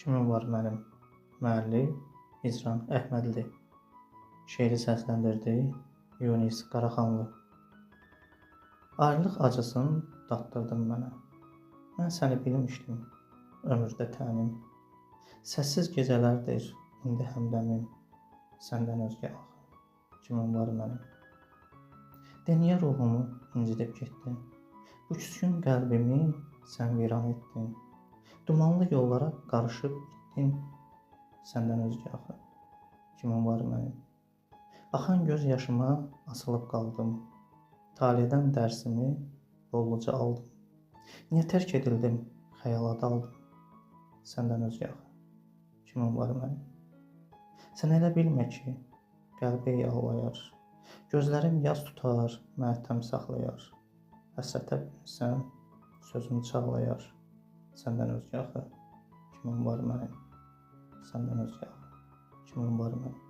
Kimin var mənim? Müəllif Hicran Əhmədli. Şeiri səsləndirdi Yunis Qaraxanlı. Ayrılıq acısını daddırdın mənə. Mən səni bilmişdim ömürdə tənim. Səssiz gecələrdir indi həmdəmin. Səndən özgə axı kimin var mənim? Niyə ruhumu incidib getdin? Bu küskün qəlbimi sən viran etdin. Dumanlı yollara qarışıb gitdin. Səndən özgə axı kimin var mənim? Axan göz yaşıma asılıb qaldım. Talihdən dərsimi bolluca aldım. Niyə tərk edildim, xəyala daldım. Səndən özgə axı kimin var mənim? Sən elə bilmə ki, qəlbi yağlayar. Gözlərim yaz tutar, mətəm saxlayar. Həsrətə bürünsən, sözüm çağlayar. Səndən özgə axı kimin var mənim? Səndən özgə axı kimin var mənim?